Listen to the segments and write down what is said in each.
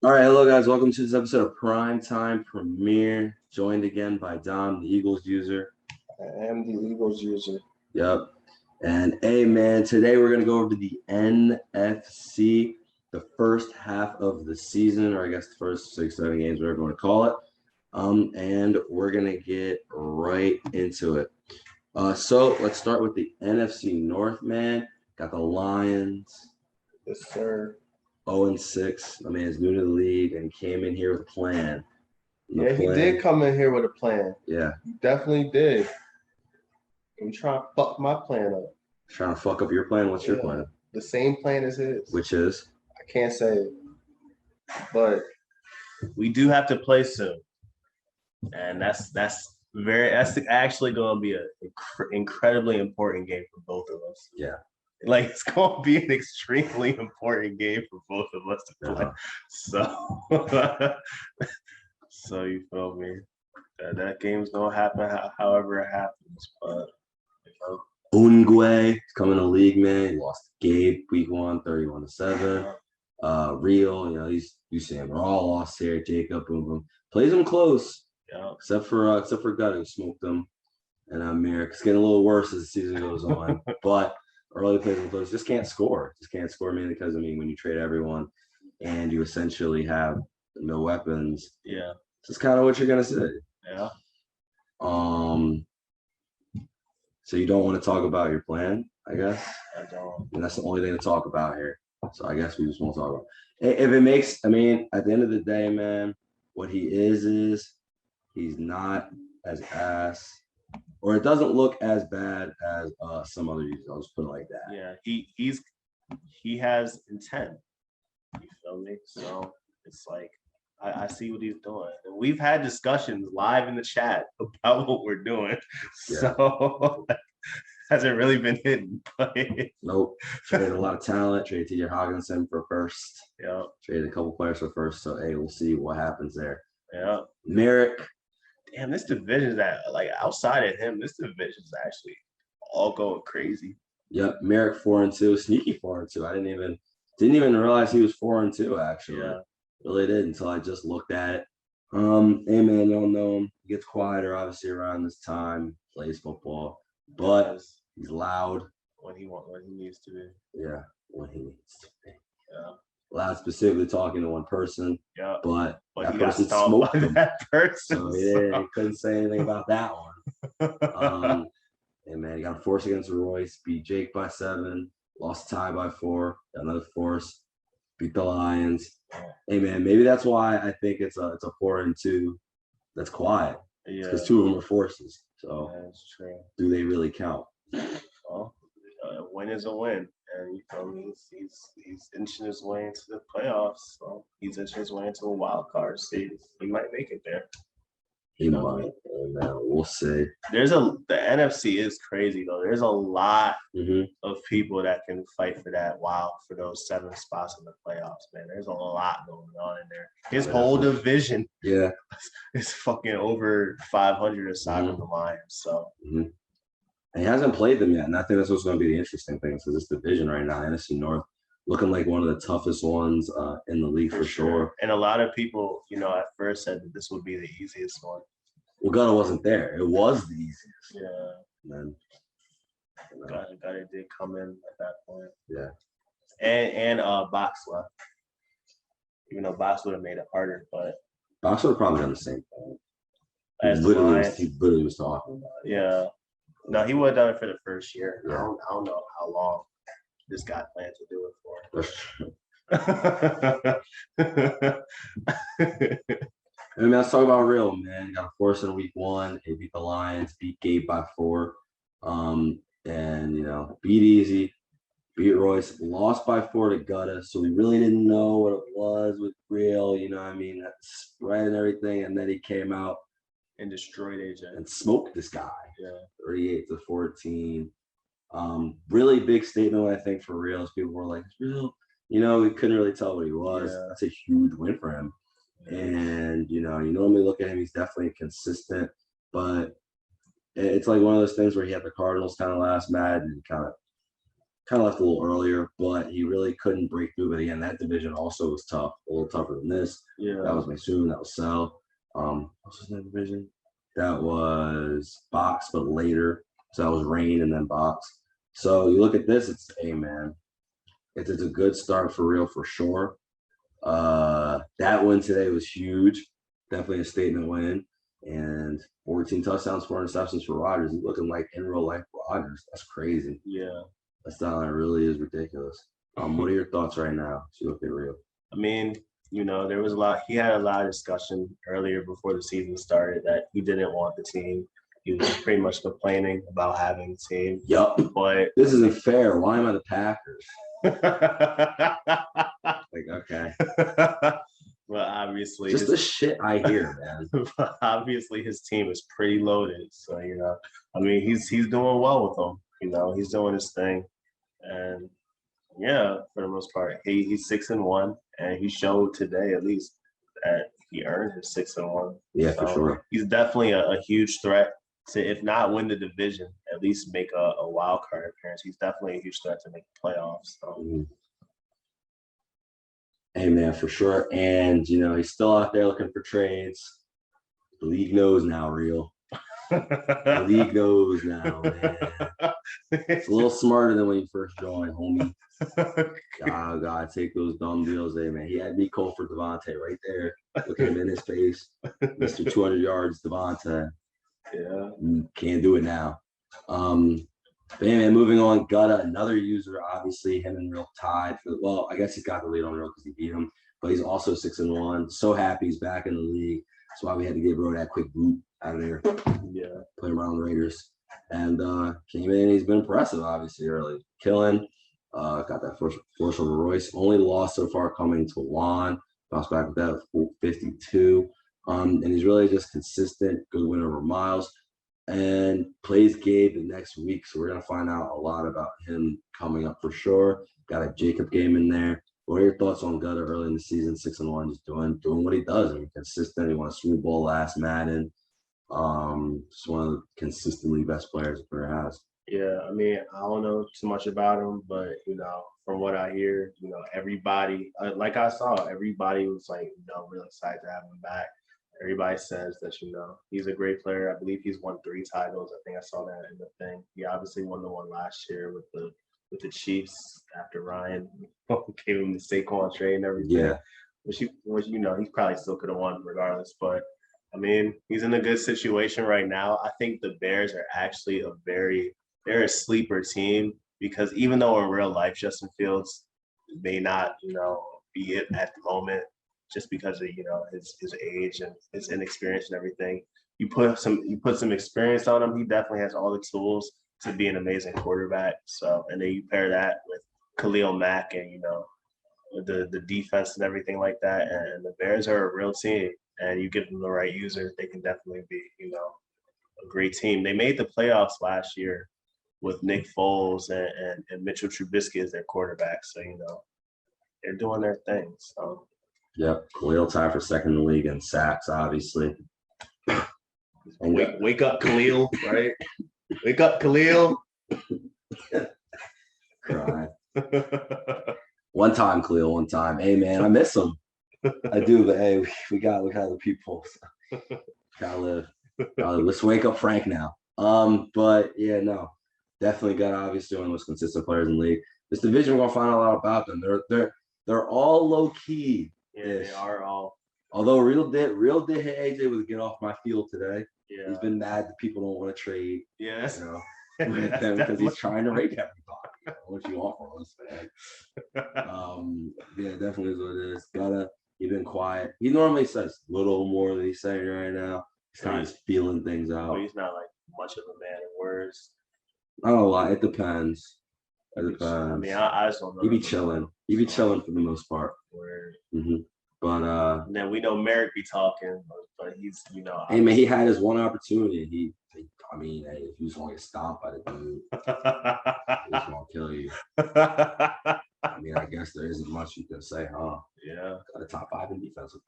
All right, hello guys. Welcome to this episode of Primetime Premiere. Joined again by Dom, the Eagles user. I am the Eagles user. Yep. And hey, man, today we're gonna go over the NFC, the first half of the season, or I guess the first 6, 7 games, whatever you want to call it. And we're gonna get right into it. So let's start with the NFC North, man. Got the Lions. Yes, sir. 0-6. I mean, he's new to the league and came in here with a plan. Yeah, he did come in here with a plan. Yeah. He definitely did. I'm trying to fuck my plan up. Trying to fuck up your plan? What's your plan? The same plan as his. Which is? I can't say it. But we do have to play soon. And that's actually going to be an incredibly important game for both of us. Yeah. Like, it's going to be an extremely important game for both of us to play. So you feel me? That game's going to happen however it happens. But, Ungwe is coming to the league, man. He lost to Gabe week 1, 31-7. Real, you see him. We're all lost here. Jacob, boom, boom. Plays them close. Yeah. Except for Gut, who smoked them. And Merrick. It's getting a little worse as the season goes on. But early plays them close. Just can't score. Mainly because, when you trade everyone and you essentially have no weapons. Yeah. This is kind of what you're going to say. Yeah. So you don't want to talk about your plan, I guess? I don't. And that's the only thing to talk about here. So I guess we just won't talk about it. If it makes, at the end of the day, man, what he is he's not as ass, or it doesn't look as bad as some other users. I'll just put it like that. Yeah, he has intent. You feel me? So it's like I see what he's doing. And we've had discussions live in the chat about what we're doing. Yeah. So hasn't really been hidden. Nope. Traded a lot of talent. Traded T.J. Hawkinson for first. Yeah. Traded a couple players for first. So hey, we'll see what happens there. Yeah. Merrick. Damn, this division's outside of him, this division's actually all going crazy. Yep. Merrick 4-2. Sneaky 4-2. I didn't even realize he was 4-2 actually. Yeah. Really did until I just looked at it. Hey man, y'all know him. He gets quieter obviously around this time. Plays football, but he's loud when he needs to be. Yeah, when he needs to be. Yeah. Loud, specifically talking to one person. Yeah. But that he person got smoked by him. That person. So yeah, he couldn't say anything about that one. And man, he got a force against Royce. Beat Jake by 7. Lost tie by 4. Got another force. Beat the Lions. Hey man, maybe that's why I think it's a 4-2 that's quiet. Yeah, because 2 of them are forces. So that's true. Do they really count? Well, a win is a win, and you feel me? He's inching his way into the playoffs. So he's inching his way into a wild card seed. He might make it there. He might. We'll see. The NFC is crazy though. There's a lot of people that can fight for those 7 spots in the playoffs, man. There's a lot going on in there. His whole division, is fucking over 500 aside from the Lions. So and he hasn't played them yet, and I think that's what's going to be the interesting thing. So this division right now, NFC North, looking like one of the toughest ones in the league for sure. And a lot of people, at first said that this would be the easiest one. Well, Gunnar wasn't there. It was the easiest. Yeah. And then Gunnar did come in at that point. Yeah. And Box left. Even though Box would have made it harder, but Box would have probably done the same thing. He literally was talking about it. Yeah. No, he would have done it for the first year. Yeah. I don't know how long this guy planned to do it for. Let's talk about Real, man. Got a force in week 1. They beat the Lions, beat Gabe by 4. And beat Easy, beat Royce, lost by 4 to Gutta. So we really didn't know what it was with Real, that spread and everything. And then he came out and destroyed AJ and smoked this guy. Yeah. 38-14. Really big statement, I think, for Real. People were like, Real, we couldn't really tell what he was. Yeah. That's a huge win for him. And you normally look at him, he's definitely consistent, but it's like one of those things where he had the Cardinals kind of last match and kind of kind of left a little earlier, but he really couldn't break through. But again, that division also was tough, a little tougher than this. Yeah. That was Midseason, that was Cell. What's his name division? That was Box, but later. So that was Rain and then Box. So you look at this, it's man. It's a good start for real, for sure. That win today was huge. Definitely a statement win. And 14 touchdowns, 4 interceptions for Rodgers. He's looking like in real life Rodgers. That's crazy. Yeah. That's not, it really is ridiculous. What are your thoughts right now as you look at real? I mean, there was a lot. He had a lot of discussion earlier before the season started that he didn't want the team. He was pretty much complaining about having a team. Yup. But this isn't fair. Why am I the Packers? Like, okay. Well, obviously, just the shit I hear, man. Obviously, his team is pretty loaded. So, I mean, he's doing well with them. He's doing his thing. And yeah, for the most part, he's 6-1, and he showed today at least that he earned his 6-1. Yeah, for sure. He's definitely a huge threat to, if not win the division, at least make a wild card appearance. He's definitely a huge threat to make the playoffs. So. Hey, man, for sure. And, he's still out there looking for trades. The league knows now, real. The league knows now, man. It's a little smarter than when you first joined, homie. God, take those dumb deals. Hey, man, he had me call for Devontae right there. Look at him in his face. Mr. 200 yards, Devontae. Yeah. Can't do it now. But yeah, man, moving on, Gutta, another user, obviously, him and Real tied. Well, I guess he's got the lead on Real because he beat him, but he's also 6-1. So happy he's back in the league. That's why we had to give Bro that quick boot out of there. Yeah. Put him around the Raiders. And came in, he's been impressive, obviously, early. Killing. Got that force over Royce. Only loss so far coming to Juan. Bounced back with that 52. And he's really just consistent, good win over Miles. And plays Gabe the next week. So we're going to find out a lot about him coming up for sure. Got a Jacob game in there. What are your thoughts on Gutta early in the season, 6-1, just doing what he does? I mean, consistent. He won a Super Bowl last Madden. Just one of the consistently best players the player has. Yeah, I mean, I don't know too much about him, but, from what I hear, everybody, like I saw, everybody was like, really excited to have him back. Everybody says that, he's a great player. I believe he's won 3 titles. I think I saw that in the thing. He obviously won the one last year with the Chiefs after Ryan gave him the Saquon trade and everything. Yeah. Which he probably still could have won regardless. But, I mean, he's in a good situation right now. I think the Bears are actually they're a sleeper team because even though in real life Justin Fields may not, be it at the moment, just because of his age and his inexperience and everything. You put some experience on him. He definitely has all the tools to be an amazing quarterback. So, and then you pair that with Khalil Mack and the defense and everything like that. And the Bears are a real team. And you give them the right users, they can definitely be a great team. They made the playoffs last year with Nick Foles and Mitchell Trubisky as their quarterback. So they're doing their thing. So. Yep, Khalil tied for second in the league in sacks, obviously. Wake up, Khalil, right? Wake up, Khalil. Cry. One time, Khalil, one time. Hey, man, I miss him. I do, but hey, we got the people. So. Gotta live. Let's wake up Frank now. But yeah, no, definitely got obviously one of the most consistent players in the league. This division, we're gonna find out a lot about them. They're all low key. Yeah, they are all. Although Real did hit AJ with get off my field today. Yeah. He's been mad that people don't want to trade. Yes. With them because he's trying to rate everybody. What you want from us, man? Yeah, definitely is what it is. He's been quiet. He normally says a little more than he's saying right now. He's kind of feeling things out. But he's not like much of a man in words. Not a lot. It depends. I mean, I just don't know. He be chilling. He be chilling for the most part. Mm-hmm. But then we know Merrick be talking, but he's Hey man, he had his one opportunity. If he was going to get stomped by the dude, he's going to kill you. I mean, I guess there isn't much you can say, huh? Yeah. Got a top 5 in defensive.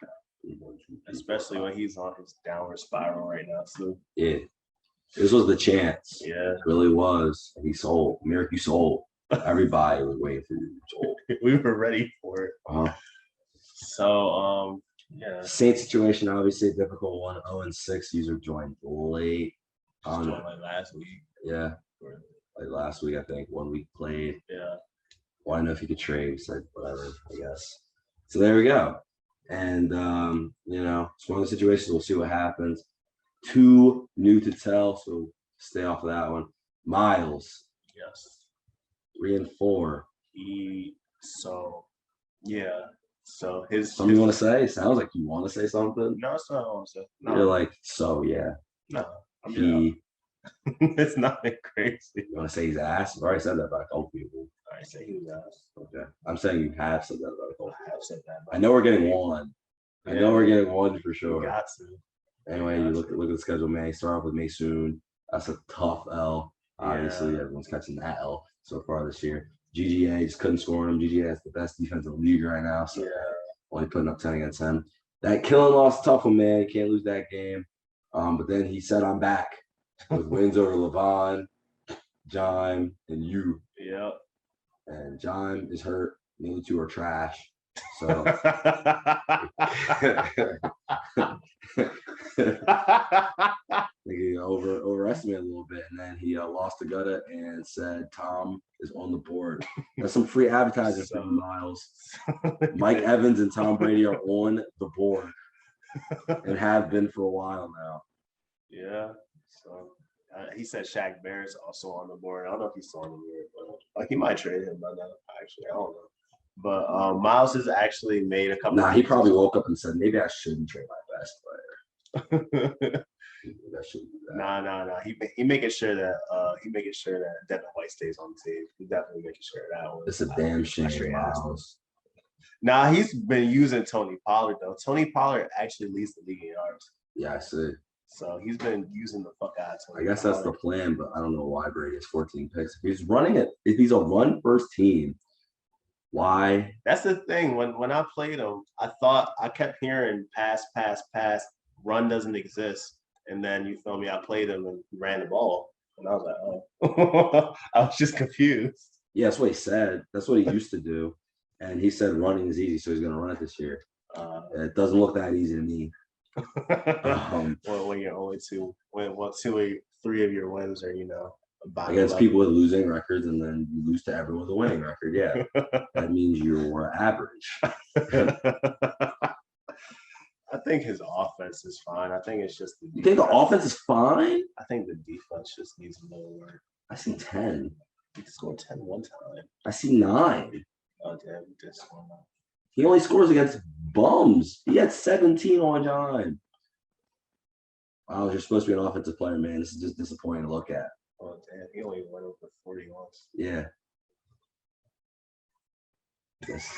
Especially when he's on his downward spiral right now, too. Yeah. This was the chance. Yeah. It really was. He sold. Merrick, you sold. Everybody was waiting for you. Joel. We were ready for it. Uh-huh. So, yeah. Same situation, obviously a difficult one. 0-6. User joined late. Just joined like last week. Yeah. Like last week, I think. 1 week played. Yeah. Wanted to know if he could trade. We said whatever, I guess. So there we go. And it's one of the situations. We'll see what happens. Too new to tell, so stay off of that one. Miles. Yes. 3 and 4. So his. Something you want to say? Sounds like you want to say something. No, it's not what I want to say. No. You're like, so yeah. No. It's nothing crazy. You want to say he's ass? I've already said that about a couple people. I say he was ass. Okay. I'm saying you have said that about a couple. I have said that. I know we're getting one. I know we're getting one for sure. You got to. Anyway, you look at the schedule, May. Start off with May soon. That's a tough L. Obviously, everyone's catching that L so far this year. GGA just couldn't score on him. GGA has the best defensive league right now, so only putting up 10 against 10. That killing loss, tough one, man. Can't lose that game. But then he said, "I'm back" with wins over Levon, John, and you. Yeah. And John is hurt. The other two are trash. So he overestimated a little bit, and then he lost the gutter and said Tom is on the board. That's some free advertising from Miles. Mike Evans and Tom Brady are on the board and have been for a while now. Yeah. So he said Shaq Barrett's also on the board. I don't know if he's still on the board, but he might trade him by now. Actually, I don't know. But Miles has actually made a couple. Nah, he probably woke up and said, "Maybe I shouldn't trade my best player." That shouldn't do that. Nah. He making sure that Devin White stays on the team. He's definitely making sure of that one. It's a damn shame, Miles. Nah, he's been using Tony Pollard though. Tony Pollard actually leads the league in yards. Yeah, I see. So he's been using the fuck out of Tony. I guess that's the plan, but I don't know why Brady has 14 picks. If he's a run-first team, why? That's the thing. When I played him, I kept hearing pass, run doesn't exist. And then you feel me, I played him and he ran the ball. And I was like, oh. I was just confused. Yeah, that's what he said. That's what he used to do. And he said running is easy, so he's gonna run it this year. It doesn't look that easy to me. When you're only three of your wins are, against people with losing records, and then you lose to everyone with a winning record. Yeah, that means you're average. I think his offense is fine. I think it's just the defense. You think the offense is fine? I think the defense just needs more work. I see 10. He scored 10 one time. I see 9. Oh damn, he did score 9. He only scores against bums. He had 17 on time. Wow, you're supposed to be an offensive player, man. This is just disappointing to look at. Oh damn, he only went over 40 once. Yeah. Yes.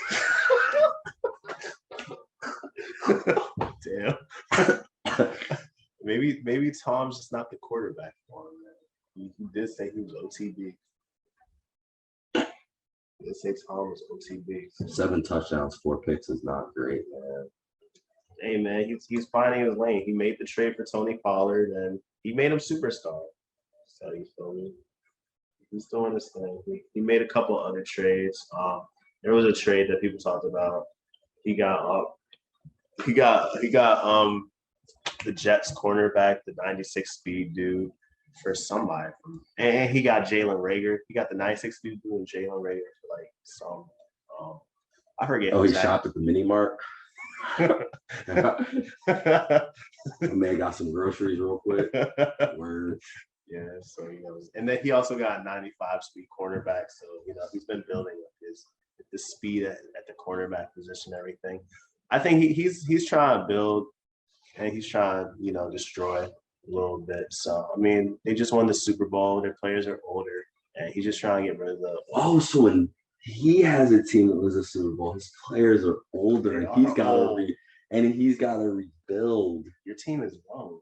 Damn. maybe Tom's just not the quarterback for him, man. He did say he was OTB. He did say Tom was OTB. 7 touchdowns, 4 picks is not great, man. Hey man, he's finding his lane. He made the trade for Tony Pollard and he made him superstar. So you feel me? He's doing this thing. He made a couple other trades. There was a trade that people talked about. He got the Jets cornerback, the 96 speed dude, for somebody. And he got Jalen Reagor. He got the 96 speed dude and Jalen Reagor for like some I forget. Oh, he shopped at the mini mart. Man got some groceries real quick. Word. Yeah, so and then he also got a 95 speed cornerback. So he's been building with the speed at the cornerback position, and everything. I think he's trying to build, and he's trying to destroy a little bit. So I mean, they just won the Super Bowl. Their players are older, and he's just trying to get rid of the. Oh, so when he has a team that wins a Super Bowl, his players are older, and he's got to rebuild. Your team is young.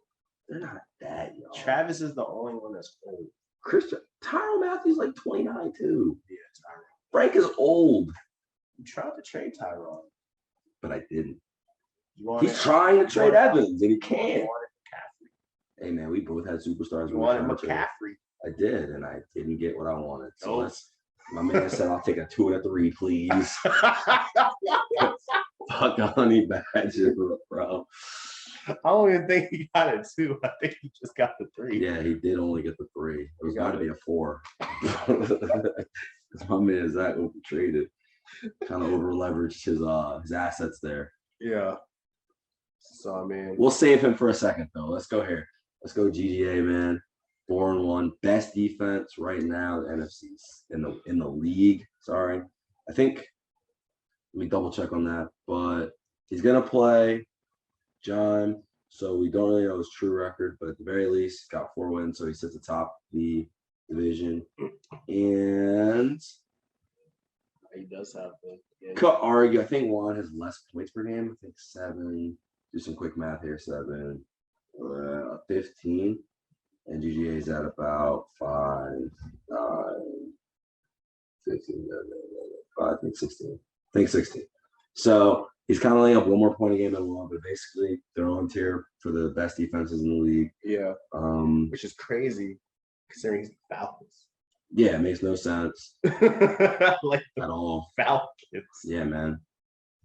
They're not that young. Travis is the only one that's old. Tyrann Mathieu's like 29 too. Yeah, Tyrann. Frank is old. You tried to trade Tyrann, but I didn't. He's trying to trade Evans, and he can't. Hey man, we both had superstars. You wanted McCaffrey. I did, and I didn't get what I wanted. So My man said, "I'll take a 2 and a 3, please." Fuck Honey Badger, bro. I don't even think he got it 2. I think he just got the 3. Yeah, he did only get the 3. It was got to be a 4. My man Zach overtraded, kind of over leveraged his assets there. Yeah. So I mean, we'll save him for a second though. Let's go here. Let's go GGA, man. 4-1, best defense right now. The NFC's in the league. Sorry, I think. Let me double check on that. But he's gonna play John. So we don't really know his true record, but at the very least, he's got 4 wins, so he sits atop the division. And he does have the. Yeah. Could argue. I think Juan has less points per game. I think 7. Do some quick math here. 7, 15, and GGA is at about 5, 9, 15, 5, I think 16. I think 16. So he's kind of laying up 1 more point a game than Juan, but basically they're on tier for the best defenses in the league. Yeah. Which is crazy considering he's Falcons. Yeah, it makes no sense. Like at all. Falcons. Yeah, man.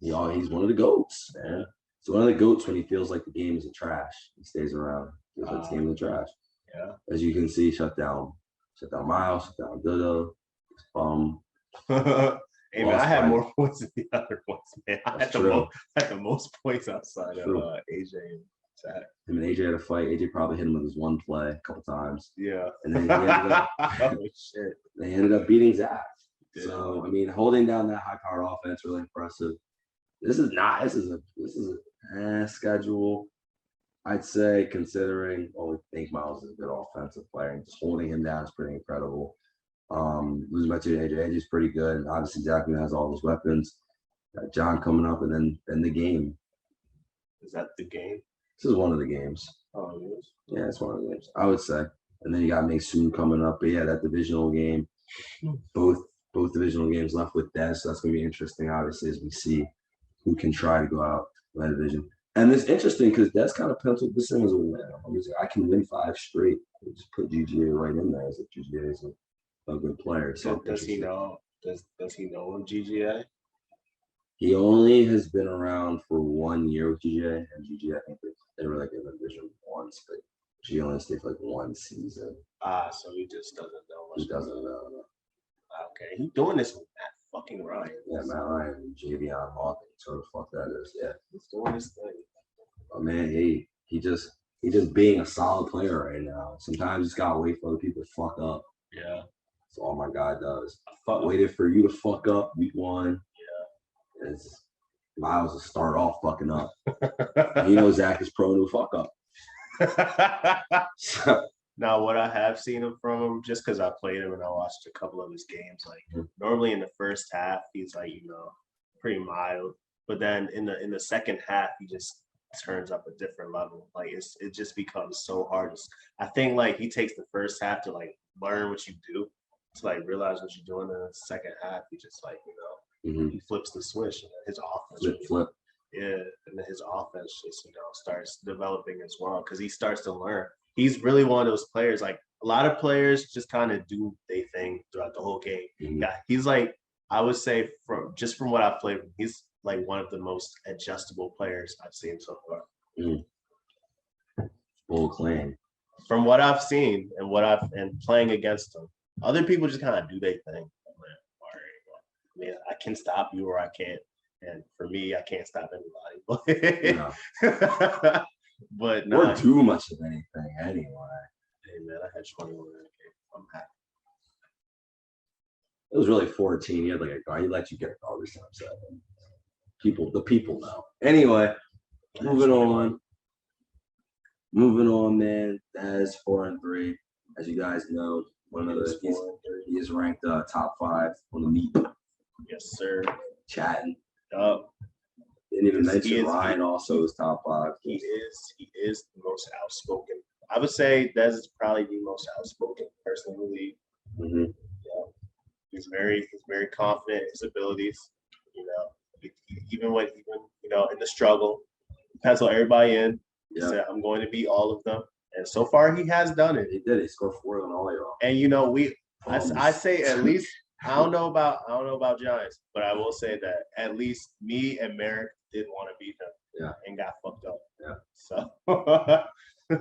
He's one of the GOATs, man. He's one of the GOATs when he feels like the game is a trash. He stays around. Feels like the game is a trash. Yeah. As you can see, shut down Miles, shut down Dodo. Hey man, I had more points than the other ones, man. I had the most points outside of AJ and Zach. Him and AJ had a fight. AJ probably hit him with his one play a couple times. Yeah. And then they ended up beating Zach. Yeah. So I mean, holding down that high-powered offense really impressive. This is a schedule. I'd say considering we think Miles is a good offensive player, and just holding him down is pretty incredible. Losing by 2 to AJ. AJ's pretty good. And obviously, Jackman has all his weapons. Got John coming up, and then the game. Is that the game? This is one of the games. Oh, it is? Yeah, it's one of the games, I would say. And then you got Midseason coming up. But yeah, that divisional game. Both divisional games left with Des. So that's going to be interesting, obviously, as we see who can try to go out in that division. And it's interesting because Des kind of penciled this in as a win. I can win 5 straight. Just put GGA right in there as if GGA is a good player. So does he know? Does he know GGA? He only has been around for 1 year with GGA, and GGA, I think they were like in the division once, but he only stayed for like 1 season. So he just doesn't know much. He doesn't know. Okay, he's doing this with Matt fucking Ryan. Yeah, Matt Ryan and Javion Hawkins, whatever the fuck that is. Yeah, he's doing his thing. Oh man, he just being a solid player right now. Sometimes he's gotta wait for other people to fuck up. Yeah. That's all my guy does. Waited for you to fuck up week 1. Yeah. It's Miles to start off fucking up. Zach is prone to fuck up. Now, what I have seen from him, just because I played him and I watched a couple of his games, normally in the first half he's pretty mild, but then in the second half he just turns up a different level. It just becomes so hard. I think he takes the first half to learn what you do, to realize what you're doing. In the second half he just he flips the switch and his offense flip. Yeah, and then his offense just starts developing as well because he starts to learn. He's really one of those players. A lot of players just kind of do their thing throughout the whole game. Mm-hmm. Yeah, he's I would say from what I've played, he's one of the most adjustable players I've seen so far. Full claim. From what I've seen and playing against him, other people just kind of do their thing. I mean, I can stop you or I can't. And for me, I can't stop anybody. No. But or too much of anything anyway. Hey man, I had 21 in that game. I'm happy. It was really 14. He had a guard. He let you get a garbage time 7. The people know. Anyway, moving on, man. As 4-3, as you guys know, he is ranked top 5 on the meet. Yes, sir. Chatting. Didn't even mention Ryan also is top 5. He is the most outspoken. I would say Dez is probably the most outspoken person in the league. Mm-hmm. Yeah. He's very confident in his abilities. Even in the struggle, pencil everybody in. Yeah. Said, I'm going to beat all of them. And so far he has done it. He did. He scored 4 on all y'all. And I say at least I don't know about Giants, but I will say that at least me and Merrick did want to beat them. Yeah. And got fucked up. Yeah. So. Hey,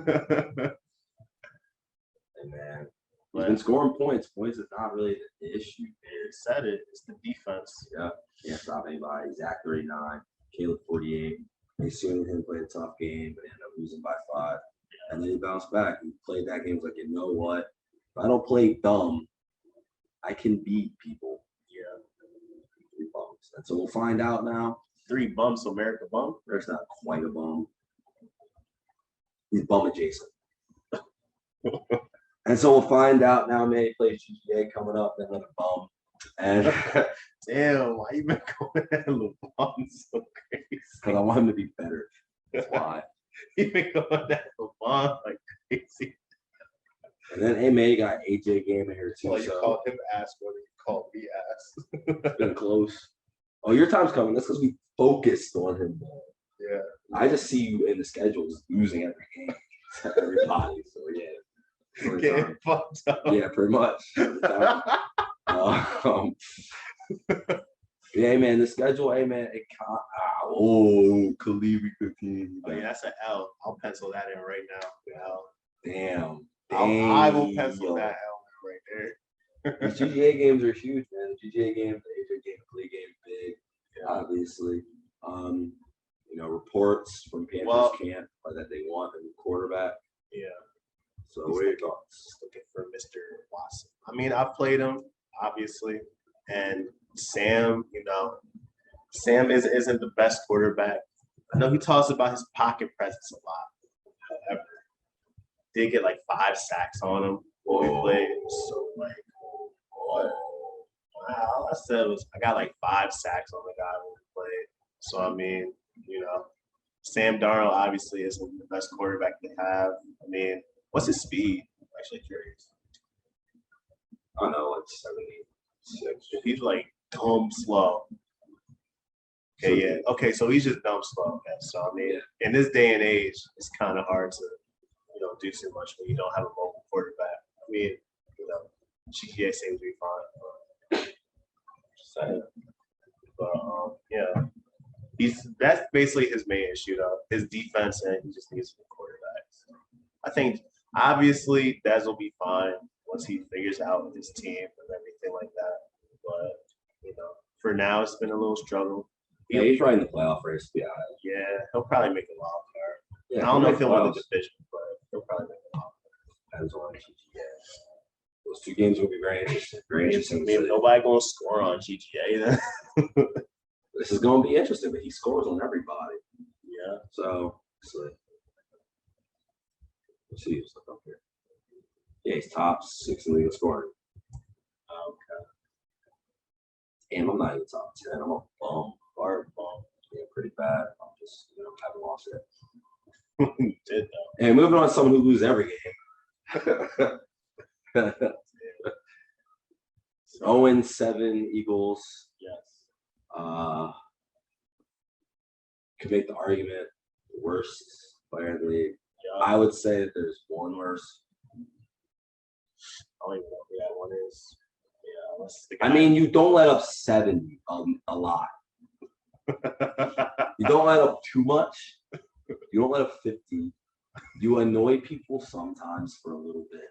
man. He's been scoring points. Points is not really the issue. It said it. It's the defense. Yeah. Can't stop anybody. Zach 39, Caleb 48. They soon him played a tough game, but ended up losing by 5. And then he bounced back. He played that game. He was like, you know what? If I don't play dumb, I can beat people. Yeah. 3 bumps. And so we'll find out now. 3 bumps, America bump. There's not quite a bum. He's bum adjacent. And so we'll find out now. Man, he plays GTA coming up, then another bum. And damn, why you been going at LeBron so crazy? Because I want him to be better. That's why. You been going at LeBron like crazy. And then, hey, man, you got AJ game in here, too. Well, you called him ass more than you called me ass. It's been close. Oh, your time's coming. That's because we focused on him. Yeah. I just see you in the schedules losing every game to everybody. So, yeah. Getting fucked up. Yeah, pretty much. Yeah, man, the schedule, hey, man, it can't. Khalid 15. Oh, yeah, that's an L. I'll pencil that in right now. L. Damn. I will pencil that L right there. These GGA games are huge, man. The GGA games, the AJ game, Khalid game, big, obviously. Reports from Panthers camp are that they want a new quarterback. Yeah. So what are your thoughts? Looking for Mr. Watson. I mean, I've played him, obviously, and Sam, Sam isn't the best quarterback. I know he talks about his pocket presence a lot. However, did get like 5 sacks on him when we played. So like, what? All I said was I got like 5 sacks on the guy when we played. So I mean, Sam Darnold obviously isn't the best quarterback they have. I mean, what's his speed? I'm actually curious. I don't know, like 76. He's like dumb slow. Okay, yeah. Okay, so he's just dumb slow. Okay, so I mean, in this day and age, it's kind of hard to, do too much when you don't have a mobile quarterback. I mean, GTA seems to be fine. Just saying. But yeah, that's basically his main issue though. His defense, and he just needs a quarterback. So I think obviously Dez will be fine once he figures out his team and everything like that. But for now, it's been a little struggle. Yeah, he's right in the playoff race. Yeah, he'll probably make a wild card. Yeah, I don't know if he'll win the division, but he'll probably make a wild card. Depends on GTA. Those 2 games will be very interesting. Very interesting. I mean, nobody gonna score on GTA then. This is going to be interesting, but he scores on everybody. Yeah. So, let's see who's up here. Yeah, he's top 6 in the league in scoring. Okay. And I'm not even top 10. I'm a bum. Hard bum. Yeah, pretty bad. I'm just, haven't lost it. You did though. And moving on to someone who loses every game. 0-7 Eagles. Yes. Could make the argument worst player in the league. Yeah. I would say that there's one worse. I don't even know who that one is. Yeah, unless the guy. I mean, you don't let up 70 a lot. You don't let up too much. You don't let up 50. You annoy people sometimes for a little bit.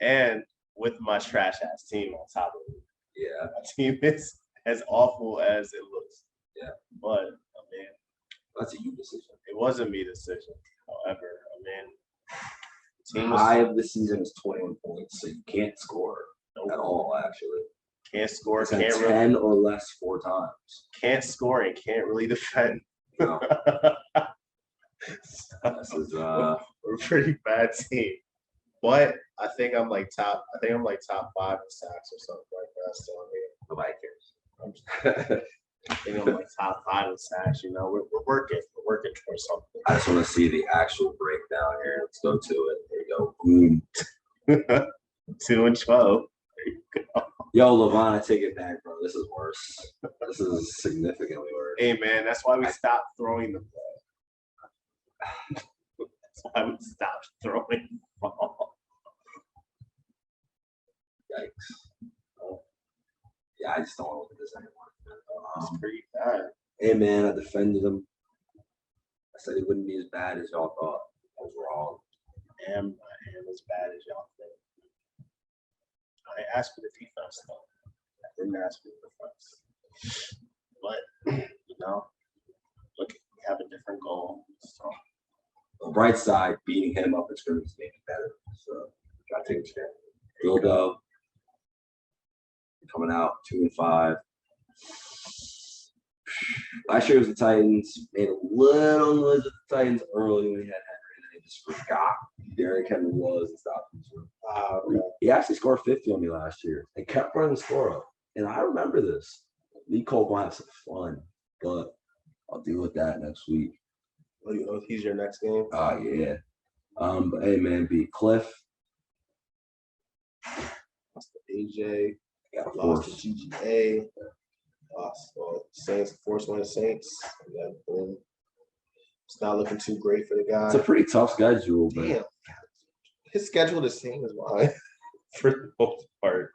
And with my trash ass team on top of it. Yeah. My team is as awful as it looks. Yeah. But I mean, that's a you decision. It wasn't me decision. However, team high of the season is 21 points, so you can't score at all, actually. Can't score, can't 10 or less 4 times. Can't score and can't really defend. No. This is we're a pretty bad team. But I think I'm like top 5 in sacks or something like that. So nobody cares. I think I'm like top 5 in sacks. We're working towards something. I just want to see the actual breakdown here. Let's go to it. There you go. Boom. 2-12. There you go. Yo, Levon, I take it back, bro. This is worse. This is significantly worse. Hey, man, that's why we stopped throwing the ball. That's why we stopped throwing the ball. Yikes. Oh. Yeah, I just don't want to look at this anymore. It's pretty bad. Hey, man, I defended him. I said he wouldn't be as bad as y'all thought. I was wrong. I am as bad as y'all think. I asked for the defense, though. I didn't ask for the defense. But, look, we have a different goal. So. On the bright side, beating him up in scrimmage made it better. So, got to take a chance. Dildo coming out 2-5. Last year was the Titans. Made a little noise with the Titans early when he had Henry, and then they just forgot who Derrick Henry was and stopped him. Okay. He actually scored 50 on me last year and kept running the score up. And I remember this. Lee Cole gonna have some fun, but I'll deal with that next week. Oh, you know he's your next game? Yeah. But hey, man, beat Cliff. Lost to AJ. Got Lost to GGA. Lost Saints, forced one of Saints. And then boom. It's not looking too great for the guy. It's a pretty tough schedule, but damn. His schedule the same as mine for the most part.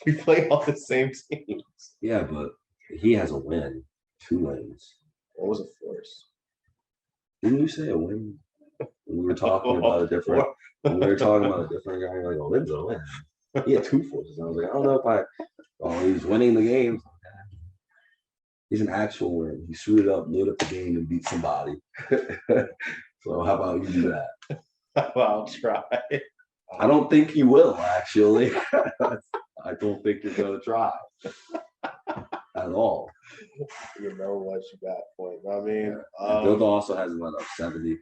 We play all the same teams. Yeah, but he has a win. 2 wins. What was a force? Didn't you say a win? We were talking about a different. When we were talking about a different guy. You're like, a win's a win. He had 2 forces. I was like, I don't know if I. Oh, he's winning the games. He's an actual win. He suited up, lit up the game, and beat somebody. So how about you do that? I'll try. I don't think you will, actually. I don't think you're going to try at all. You know what you got point. I mean, Dildo also hasn't let up 70.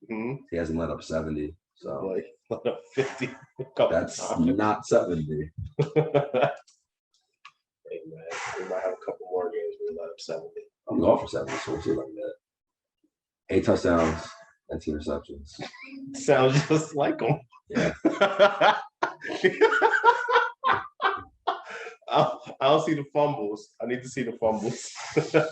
Hmm? He hasn't let up 70. So Like let up 50. That's not 70. Hey man, we might have a couple more games where we let up 70. I'm going for 70, so we'll see like that. 8 touchdowns, 19 receptions. Sounds just like him. Yeah. I'll see the fumbles. I need to see the fumbles. I'm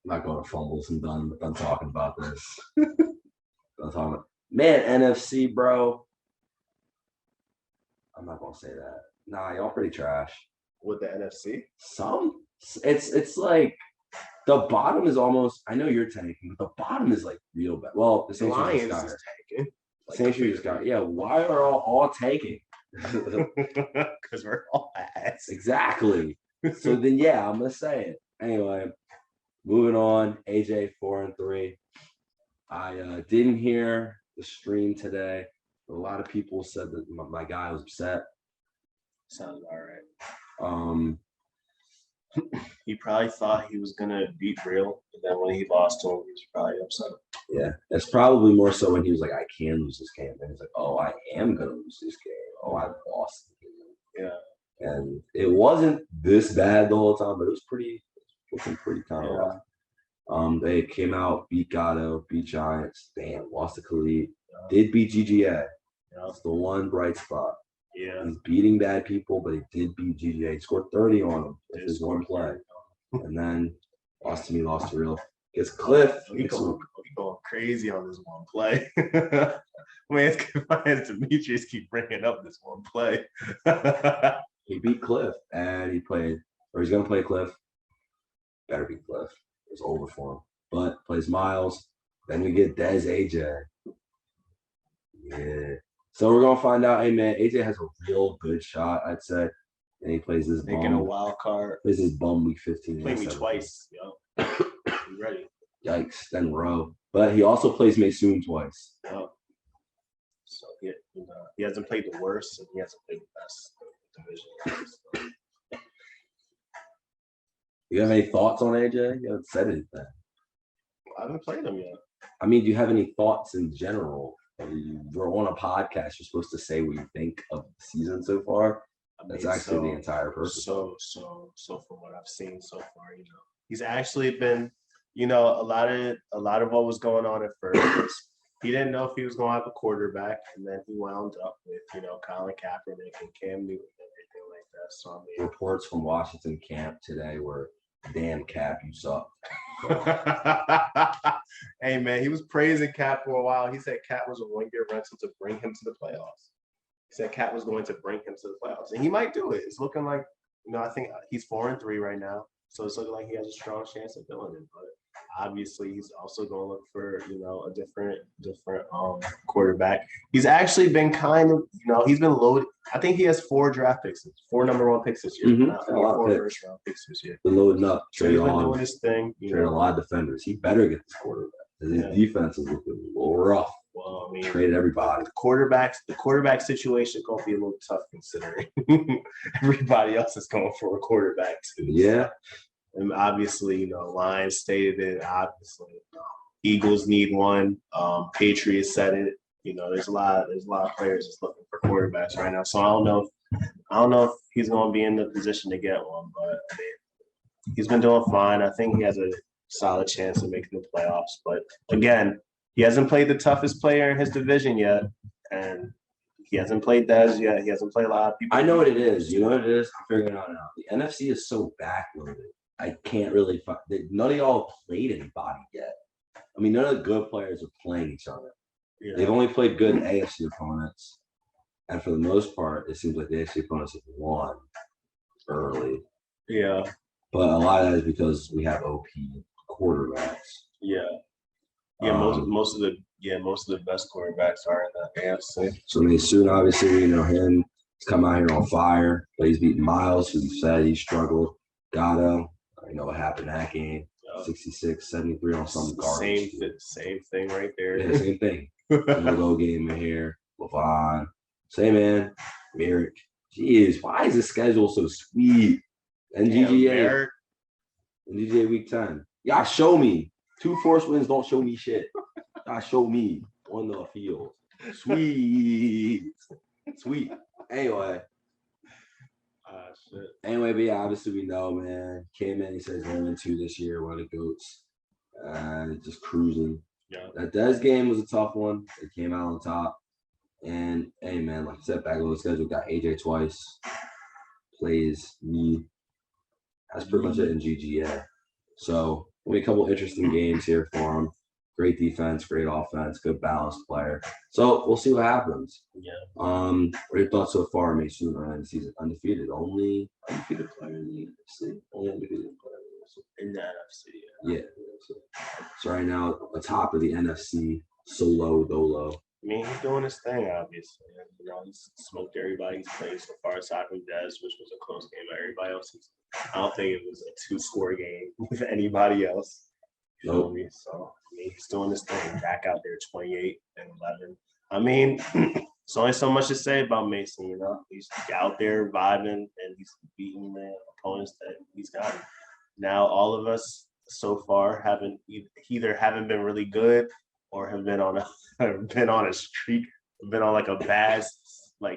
not going to fumbles. I'm done talking about this. Done talking about, man, NFC, bro. I'm not gonna say that. Nah, y'all pretty trash. With the NFC? It's like the bottom is almost. I know you're tanking, but the bottom is like real bad. Well, the Saints Lions just got is it. tanking. Saints just got it. Yeah, why are all tanking? Because we're all ass. Exactly. So then, yeah, I'm gonna say it anyway. Moving on. AJ 4-3. I didn't hear the stream today. A lot of people said that my guy was upset. Sounds all right. He probably thought he was gonna beat Real, and then when he lost to him, he was probably upset. Yeah, it's probably more so when he was like, "I can lose this game," and he's like, "Oh, I am gonna lose this game. Oh, I've lost the game." Yeah, and it wasn't this bad the whole time, but it was looking pretty kind of rough. They came out, beat Gatto, beat Giants. Damn, lost to Khalid. Did beat GGA. That's the one bright spot. Yeah. He's beating bad people, but he did beat GGA. He scored 30 on him. That's his one play. And then lost to me, lost to Real. Gets Cliff. He going crazy on this one play. Man, Demetrius keep bringing up this one play. He beat Cliff, and he's going to play Cliff. Better beat Cliff. It's over for him. But plays Miles. Then we get Dez AJ. Yeah. So we're going to find out, hey, man, AJ has a real good shot, I'd say. And he plays this Making a wild card. Plays this bum week 15. Played me twice. Yo. You ready? Yikes. Then Rowe. But he also plays Maysoon twice. Yep. So he hasn't played the worst, and he hasn't played the best division. So. You have any thoughts on AJ? You haven't said anything. I haven't played him yet. I mean, do you have any thoughts in general? We're on a podcast. You're supposed to say what you think of the season so far. That's actually the entire purpose. So from what I've seen so far, he's actually been, a lot of what was going on at first. He didn't know if he was going to have a quarterback, and then he wound up with, Colin Kaepernick and Cam Newton and everything like that. So I mean, reports from Washington camp today were, "Damn, Cap, you suck." Hey man, he was praising Cap for a while. He said Cap was a 1-year rental to bring him to the playoffs. said Cat was going to bring him to the playoffs, and he might do it. It's looking like, I think he's 4-3 right now, so it's looking like he has a strong chance of doing it. But obviously, he's also going to look for a different quarterback. He's actually been kind of he's been loaded. I think he has 4 draft picks, 4 number 1 picks this year, not 4 first round picks this year. Been loading up. So he's been doing his thing. Trade a lot of defenders. He better get this quarterback. His defense is looking a little rough. Well, I mean, traded everybody. The quarterback situation is going to be a little tough considering everybody else is going for a quarterback too. Yeah. And obviously, Lions stated it. Obviously, Eagles need one. Patriots said it. There's a lot of players that's looking for quarterbacks right now. So I don't know if he's going to be in the position to get one, but I mean, he's been doing fine. I think he has a solid chance of making the playoffs. But again, he hasn't played the toughest player in his division yet, and he hasn't played Dez yet. He hasn't played a lot of people. I know what it is. You know what it is? I'm figuring it out now. The NFC is so backloaded. I can't really find – none of y'all have played anybody yet. I mean, none of the good players are playing each other. Yeah. They've only played good AFC opponents. And for the most part, it seems like the AFC opponents have won early. Yeah. But a lot of that is because we have OP quarterbacks. Yeah. Yeah, most of the best quarterbacks are in the AFC. So I mean, soon obviously we know him. He's come out here on fire. But he's beating Miles, who he said he struggled. Gatto, what happened in that game. 66, 73 on some garbage. Same thing right there. Yeah, same thing. No game in here. Levon. Same man. Merrick. Jeez, why is the schedule so sweet? NGGA. NGGA week 10. Y'all show me. 2 force wins don't show me shit. Y'all show me on the field. Sweet. Anyway. Shit. Anyway, but yeah, obviously we know, man. Came in, he says 1-2 this year, one of the GOATs. Just cruising. Yeah. That Dez game was a tough one. It came out on top. And hey man, like I said, back on the schedule, got AJ twice. Plays me. That's pretty much it in GGA. So we a couple interesting games here for him. Great defense, great offense, good balanced player. So we'll see what happens. Yeah. What are your thoughts so far, Mason, on the season? Undefeated, only undefeated player in the NFC. Only undefeated player in the NFC. Yeah. So right now, atop of the NFC, solo dolo. I mean, he's doing his thing, obviously. He's smoked everybody's played so far, aside from Dez, which was a close game by everybody else. I don't think it was a 2-score game with anybody else. You know me? So, I mean, he's doing his thing. Back out there, 28 and 11. I mean, there's only so much to say about Mason, He's out there vibing, and he's beating the opponents that he's got. Now, all of us so far haven't been really good or have been on a streak, been on like a bad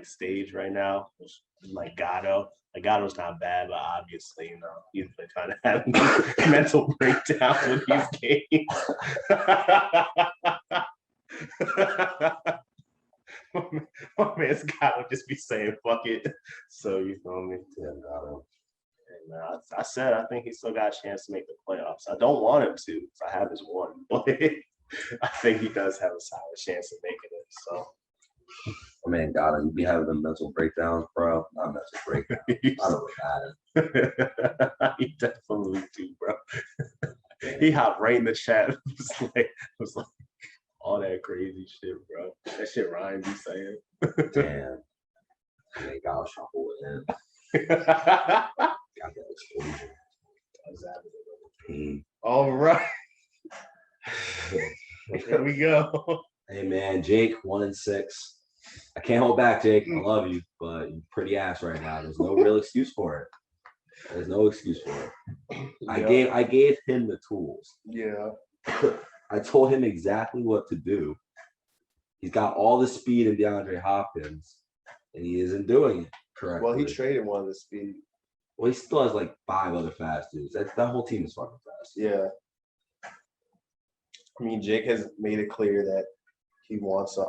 stage right now, which like Gatto. Like Gatto's not bad, but obviously, he's been kind of having mental breakdowns with these games. My man's Gatto just be saying fuck it. So you feel me? Yeah, Gatto. And I said I think he's still got a chance to make the playoffs. I don't want him to, because I have his one, but I think he does have a solid chance of making it. So, man, God, you be having them mental breakdowns, bro. Not mental breakdowns. I don't know. He definitely do, bro. He hopped right in the chat. It was like all that crazy shit, bro. That shit Ryan be saying. Damn. Man, God, shuffle with him. Got that explosion. All right. Here we go. Hey man, Jake, 1-6. I can't hold back, Jake. I love you, but you're pretty ass right now. There's no real excuse for it. There's no excuse for it. Yeah. I gave him the tools. Yeah. I told him exactly what to do. He's got all the speed in DeAndre Hopkins, and he isn't doing it correctly. Well, he traded one of the speed. Well, he still has like 5 other fast dudes. That whole team is fucking fast. Yeah. I mean, Jake has made it clear that he wants a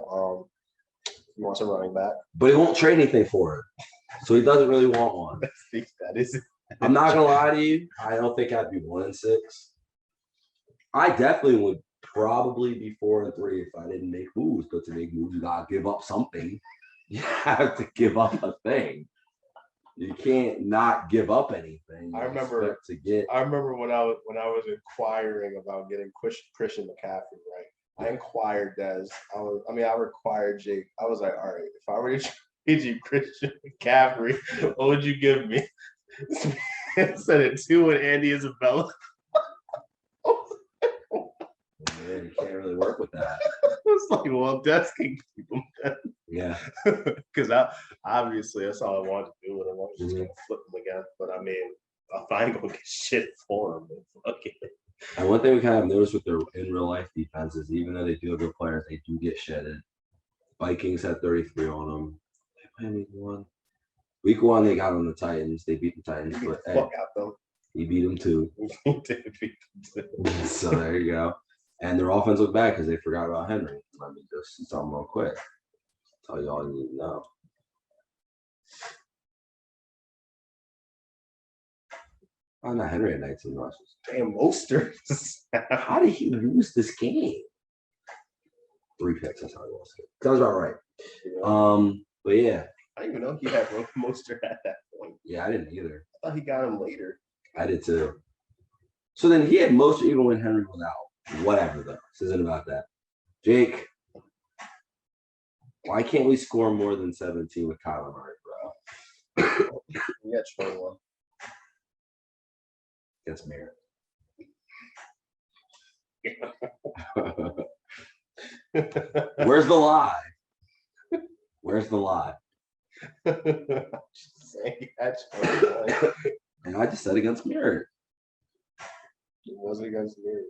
running back, but he won't trade anything for it, so he doesn't really want one. That is. I'm not gonna lie to you. I don't think I'd be 1-6. I definitely would probably be 4-3 if I didn't make moves. But to make moves, you gotta give up something. You have to give up a thing. You can't not give up anything. I remember to get. I remember when I was inquiring about getting Christian McCaffrey, right? I inquired Des. I required Jake. I was like, all right, if I were to trade you Christian McCaffrey, what would you give me? Said it too, and Andy Isabella. Yeah, you can't really work with that. It's like, well, Des can keep him. Yeah. Because obviously that's all I wanted to do with him. I was just gonna flip him again. But I mean, if I ain't gonna get shit for him, then fuck it. And one thing we kind of noticed with their in real life defenses, even though they do have good players, they do get shedded. Vikings had 33 on them. They played week one, they got on the Titans. They beat the Titans, but hey, Fuck out them. he beat them too. He did beat them too. So there you go. And their offense looked bad because they forgot about Henry. Let me just tell them real quick. Tell you all you need to know. Oh, no, Henry had 19 rushes. Damn, Mostert. How did he lose this game? 3 picks. That's how he lost it. Sounds about right. Yeah. But yeah. I didn't even know he had Mostert at that point. Yeah, I didn't either. I thought he got him later. I did too. So then he had Mostert even when Henry was out. Whatever though. This isn't about that. Jake, why can't we score more than 17 with Kyler Murray, bro? We got 21. Against Merritt. Where's the lie? Where's the lie? And I just said against Merritt. It wasn't against Merritt.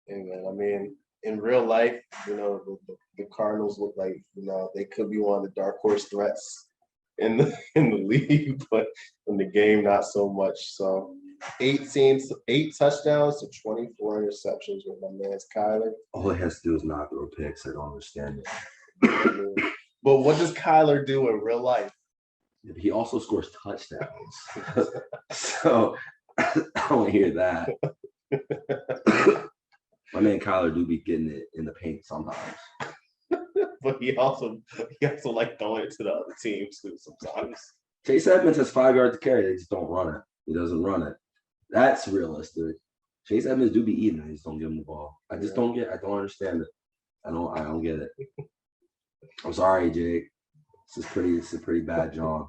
And man, I mean, in real life, you know, the Cardinals look like, you know, they could be one of the dark horse threats in the league, but in the game, not so much. So 8 touchdowns to 24 interceptions with my man's Kyler. All he has to do is not throw picks. I don't understand it. But what does Kyler do in real life? He also scores touchdowns. So I don't hear that. My man Kyler do be getting it in the paint sometimes. But he also like throwing it to the other teams too sometimes. Chase Edmonds has 5 yards to carry. They just don't run it. He doesn't run it. That's realistic. Chase Edmonds do be eating it. They just don't give him the ball. I just don't understand it. I don't get it. I'm sorry, Jake. It's a pretty bad job.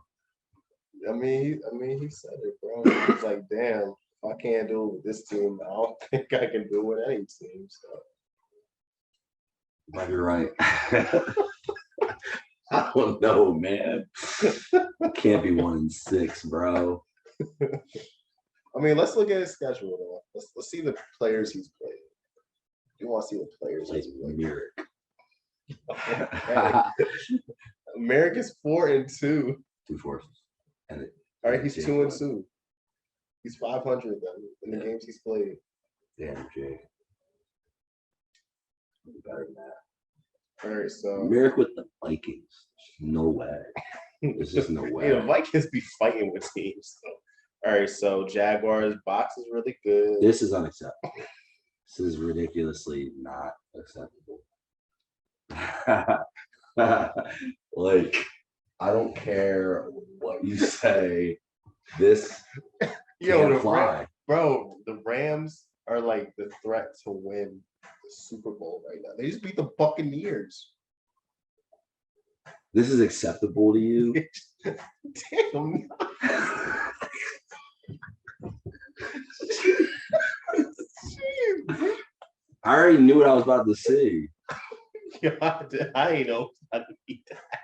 I mean, he said it, bro. He's like, damn, if I can't do it with this team, I don't think I can do it with any team. So. Might be right. I don't know, man. Can't be 1-6, bro. I mean, let's look at his schedule though. Let's see the players he's played. You want to see the players he's played? Merrick is 4-2. 2 forces. And all right, he's 2-2. He's 500 then in the games he's played. Damn, Jake. Better than that. All right, so Merrick with the Vikings. No way. There's just no way. Yeah, the Vikings be fighting with teams. So. All right, so Jaguars box is really good. This is unacceptable. This is ridiculously not acceptable. Like, I don't care what you say. This can't fly. Bro, the Rams are like the threat to win the Super Bowl right now. They just beat the Buccaneers. This is acceptable to you? Damn. I already knew what I was about to see. God, I ain't know how to beat that.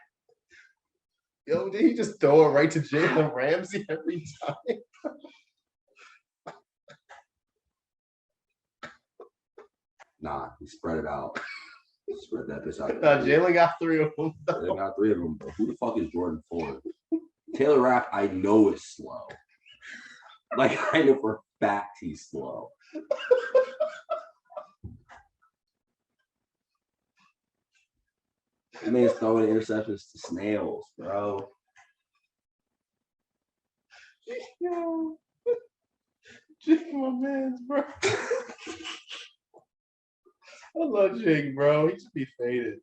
Yo, did he just throw it right to Jalen Ramsey every time? Nah, he spread it out. Spread that bitch out. Jalen got 3 of them. They got 3 of them, bro. Who the fuck is Jordan Ford? Taylor Rapp, I know is slow. Like, I know for a fact he's slow. I mean, it's throwing interceptions to snails, bro. Yo, Jake, my man's, bro. I love Jake, bro. He should be faded.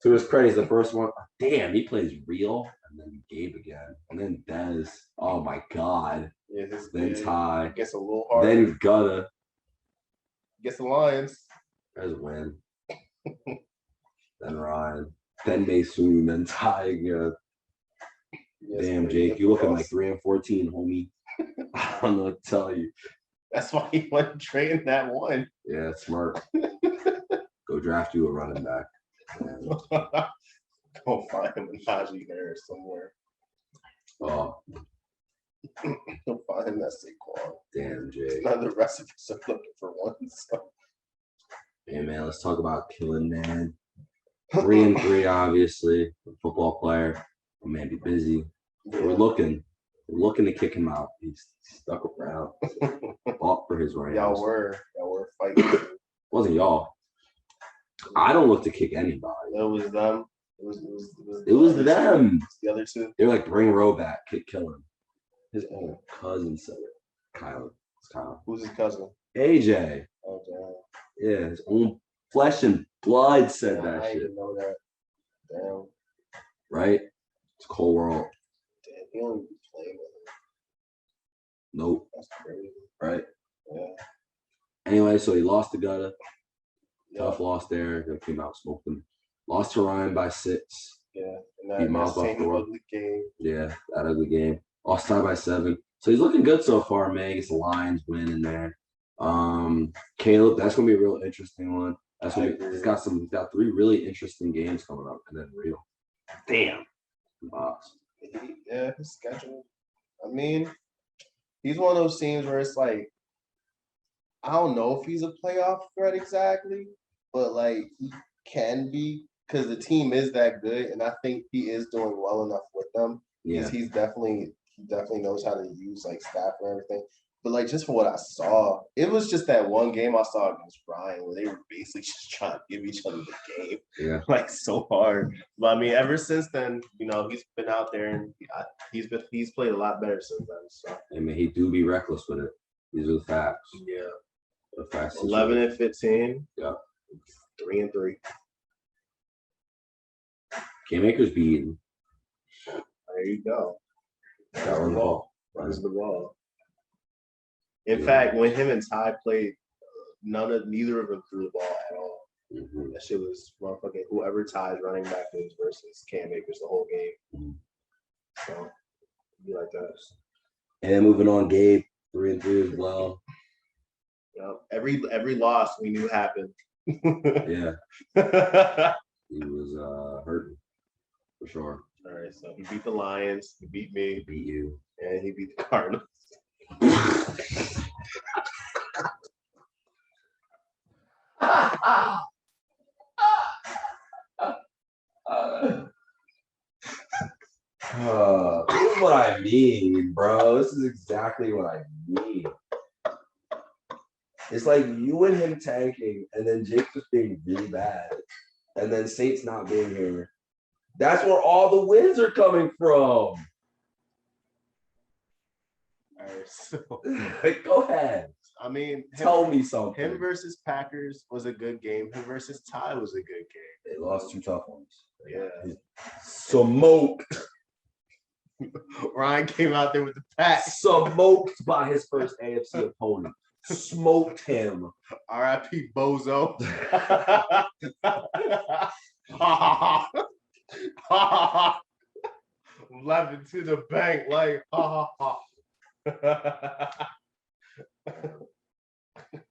To his credit, he's the first one. Damn, he plays real, and then Gabe again, and then Dez. Oh my God. Yeah, Then Ty. Gets a little harder. Then Gutta. Gets the Lions. There's Win. Then Ryan. Then Masoon. Then Ty again. Yes, Damn, Jake, you looking like 3 and 14, homie. I don't know what to tell you. That's why he went trading that one. Yeah, it's smart. Go draft you a running back. Go find him in Najee Harris somewhere. Oh, Go find him that Saquon. damn, Jake. None of the rest of us are looking for one. So. Hey, man, let's talk about killing, man. 3 and 3, obviously. A football player. The man be busy. We're looking to kick him out. He's stuck around. Fought for his right. Y'all were fighting. Wasn't y'all. I don't look to kick anybody. It was them. It was them. The other two. They were like, bring Roe back, kill him. His own cousin said it. Kyle. It's Kyle. Who's his cousin? AJ. Oh, damn. Yeah, his own flesh and blood said that I shit. didn't know that. Damn. Right? It's a cold world. Damn, he only be playing with him. Nope. That's crazy. Right? Yeah. Anyway, so he lost to Gutta. Yeah. Tough loss there. Then came out, smoked him. Lost to Ryan by 6. Yeah. Beat And Miles that by same 4. ugly game. Yeah, that ugly game. Lost Ty by 7. So he's looking good so far, man. Gets the Lions win in there. Caleb, that's gonna be a real interesting one. That's gonna be, he's got 3 really interesting games coming up, and then real. Damn. Box. Yeah, his schedule. I mean, he's one of those teams where it's like, I don't know if he's a playoff threat exactly, but like he can be because the team is that good, and I think he is doing well enough with them. Yeah. He definitely knows how to use like staff and everything. But like just for what I saw, it was just that one game I saw against Brian where they were basically just trying to give each other the game, Yeah. like so hard. But I mean, ever since then, you know, he's been out there and he's played a lot better since then. So I mean, he do be reckless with it. These are the facts. yeah, The facts. 11 and 15. Yeah. 3 and 3. Cam Akers be eating. There you go. Got run the ball. Runs the ball. In fact, when him and Ty played, neither of them threw the ball at all. Mm-hmm. That shit was motherfucking whoever Ty's running back is versus Cam Akers the whole game. Mm-hmm. So be like that. And then moving on, Gabe, 3 and 3 as well. Yeah, every loss we knew happened. Yeah. He was hurting for sure. All right, so he beat the Lions, he beat me, He beat you. and he beat the Cardinals. This is what I mean, bro. This is exactly what I mean. It's like you and him tanking, and then Jake just being really bad, and then Saints not being here. That's where all the wins are coming from. All right, so Go ahead. I mean, Tell me something. him versus Packers was a good game. Him versus Ty was a good game. They lost 2 tough ones. Yeah. Smoked. Ryan came out there with the pack. Smoked by his first AFC opponent. Smoked him. R.I.P. Bozo. 11 to the bank, like ha ha ha.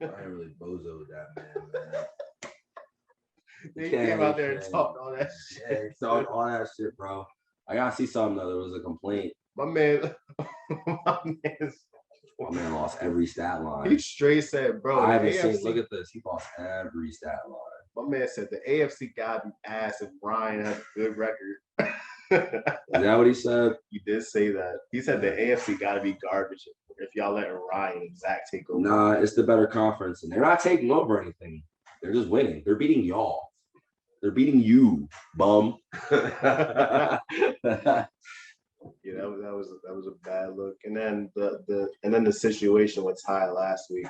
I ain't really bozoed that man. They came out there and talked all that shit. Yeah, he talked all that shit, bro. I gotta see something though. There was a complaint. My man My man lost every stat line. he straight said, bro, I haven't AFC, seen. Look at this. He lost every stat line. my man said the AFC gotta be ass if Ryan has a good record. Is that what he said? You did say that. He said the AFC gotta be garbage if y'all let Ryan and Zach take over. Nah, it's the better conference, and they're not taking over anything. They're just winning. They're beating y'all. They're beating you, bum. Yeah, that was a bad look. And then the situation with Ty last week.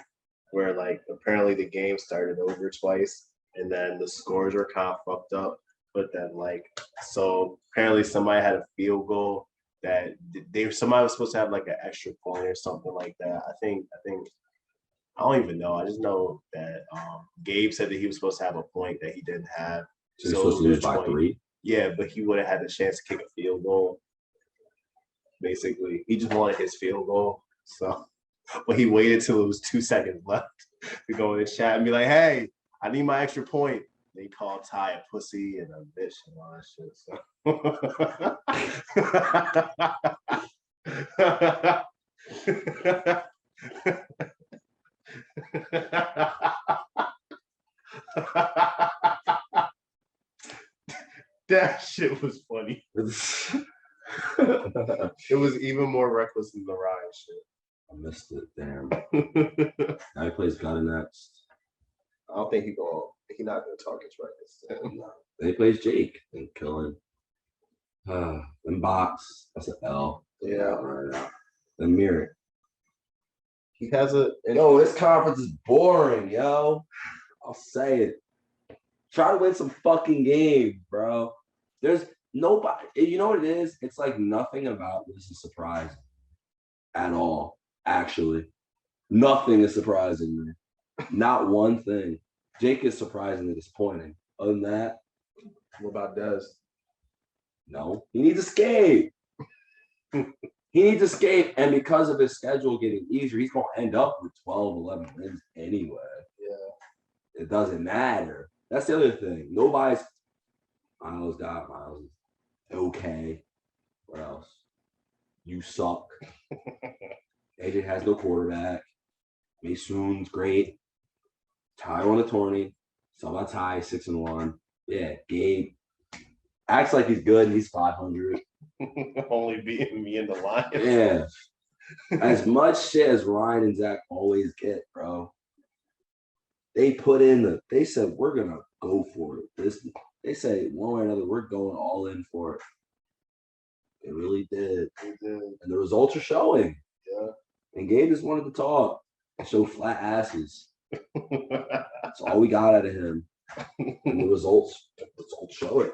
where like apparently the game started over twice and then the scores were kind of fucked up. But then like so apparently somebody had a field goal that somebody was supposed to have like an extra point or something like that. I think I don't even know. I just know that Gabe said that he was supposed to have a point that he didn't have. So he's supposed to lose by 3? Yeah, but he would have had the chance to kick a field goal. Basically, he just wanted his field goal. So, but he waited till it was 2 seconds left to go in the chat and be like, "Hey, I need my extra point." They called Ty a pussy and a bitch and all that shit. That shit was funny. It was even more reckless than the Ryan shit. I missed it. Damn. Now he plays Gunna next. I don't think he's not gonna target right this time. No. Then he plays Jake and kill him. Then Box. That's an L. Yeah. Right. Then Mirror. He has Yo, this conference is boring, yo. I'll say it. Try to win some fucking games, bro. There's nobody. You know what it is? It's like nothing about this is surprising at all. Actually, nothing is surprising me. Not one thing. Jake is surprisingly disappointing. Other than that, what about Dez? No, he needs escape. He needs escape, and because of his schedule getting easier, he's going to end up with 12, 11 wins anyway. Yeah. It doesn't matter. That's the other thing. Nobody's Miles is okay. What else? You suck. AJ has no quarterback. Maysoon's great. Ty won a tourney. So about Ty 6-1. Yeah, Gabe acts like he's good and he's 500. Only beating me in the line. Yeah. As much shit as Ryan and Zach always get, bro. They put in they said we're gonna go for it. They say one way or another, we're going all in for it. They really did. They did. And the results are showing. Yeah. And Gabe just wanted to talk and show flat asses. That's all we got out of him. And the results show it.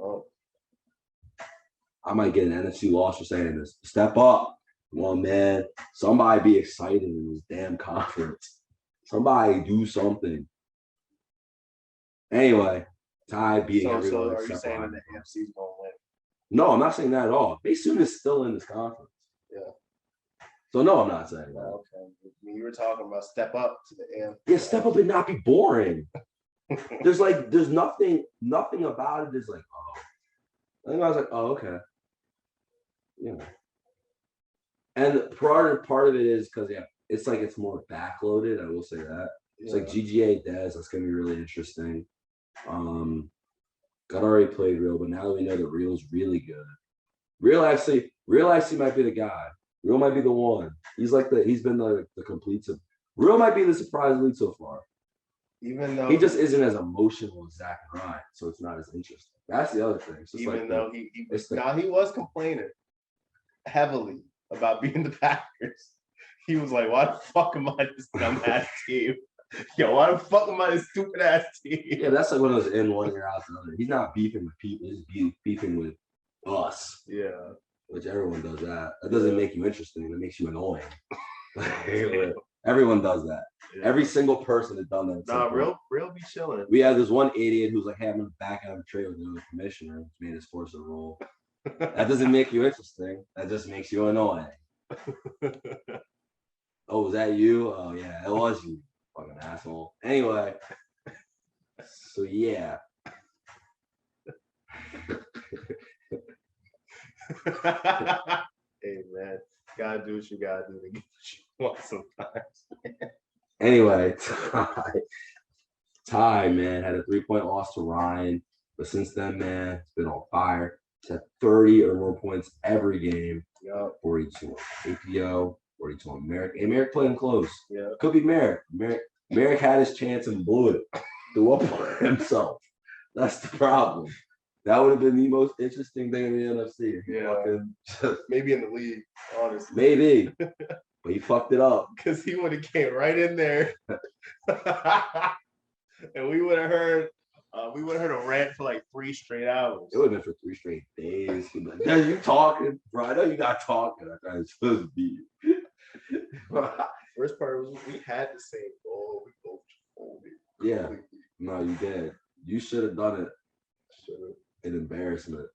Oh. I might get an NFC loss for saying this. Step up. Come on, man. Somebody be excited in this damn conference. Somebody do something. Anyway, Ty beating everyone. So are you saying that the NFC is going to win? No, I'm not saying that at all. Maysoon is still in this conference. Yeah. So no, I'm not saying that. Okay. You were talking about step up to the AFC. Yeah, step up and not be boring. there's nothing about it is like, oh. I think I was like, oh, okay. Yeah. And part of it is because it's like it's more backloaded. I will say that. It's like GGA Dez. That's gonna be really interesting. Got already played Real, but now that we know that Real's really good. Real actually might be the guy. Real might be the one. He's been the complete. Real might be the surprise lead so far. Even though he just isn't as emotional as Zach and Ryan, so it's not as interesting. That's the other thing. Even though he was complaining heavily about being the Packers. He was like, "Why the fuck am I this dumbass team? Yo, why the fuck am I this stupid ass team?" Yeah, that's like one of those in one year out the other. He's not beefing with people. He's beefing with us. Yeah. Which everyone does that. That doesn't make you interesting. That makes you annoying. Everyone does that. Yeah. Every single person has done that. Nah, real be chilling. We had this one idiot who's like, "Hey, I'm gonna back out of trade with the commissioner," which made us force a rule. That doesn't make you interesting. That just makes you annoying. Oh, was that you? Oh yeah, it was you. Fucking asshole. Anyway. So yeah. Hey man, gotta do what you gotta do to get what you want sometimes. Anyway, Ty, man, had a 3-point loss to Ryan, but since then, man, it's been on fire. He's had 30 or more points every game. Yeah. 42 on APO, 42 on Merrick. Hey, Merrick playing close. Yeah. Could be Merrick. Merrick had his chance and blew it. Threw up on himself. That's the problem. That would have been the most interesting thing in the NFC. Yeah. Maybe in the league, honestly. Maybe. But he fucked it up. Because he would have came right in there. And we would have heard a rant for like 3 straight hours. It would have been for 3 straight days. He'd be like, "Yeah, you talking, bro? I know you got talking. I was supposed to be." First part was we had the same goal. We both folded. Yeah. No, you did. You should have done it. Should've. An embarrassment.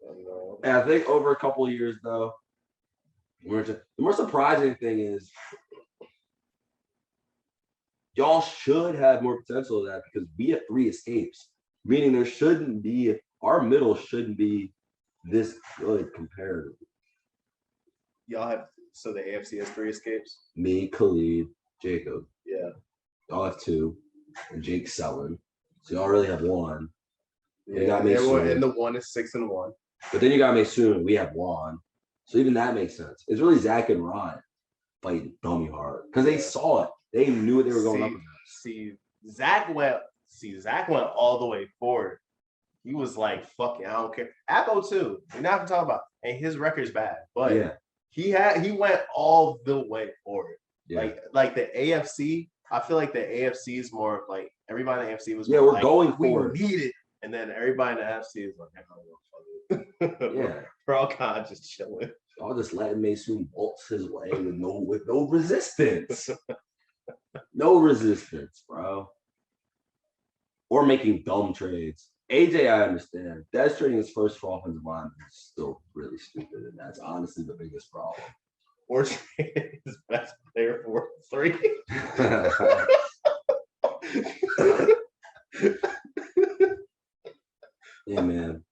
I know. And I think over a couple of years, though, the more surprising thing is y'all should have more potential of that because we have 3 escapes, meaning our middle shouldn't be this good comparatively. Y'all have so the AFC has 3 escapes. Me, Khalid, Jacob. Yeah. Y'all have 2, and Jake's selling. So y'all really have 1. Yeah. You got Maysoon. And the 1 is 6-1. But then you got Maysoon. We have Juan. So even that makes sense. It's really Zach and Ryan fighting dummy hard because they saw it. They knew what they were going up against. Zach went all the way forward. He was like, "Fuck it, I don't care." Apple too. We're not talking about, and his record's bad, but yeah, he went all the way forward. Yeah. Like the AFC. I feel like the AFC is more like everybody in the AFC was. Yeah, we're like, going we forward. need it, and then everybody in the NFC is like, "I don't know." Yeah, we're all kind of just chilling. I'll just let Maysoon waltz his way with no resistance. No resistance, bro. Or making dumb trades. AJ, I understand. That's trading his first for offensive line is still really stupid, and that's honestly the biggest problem. Or trading his best player for 3. Yeah, man.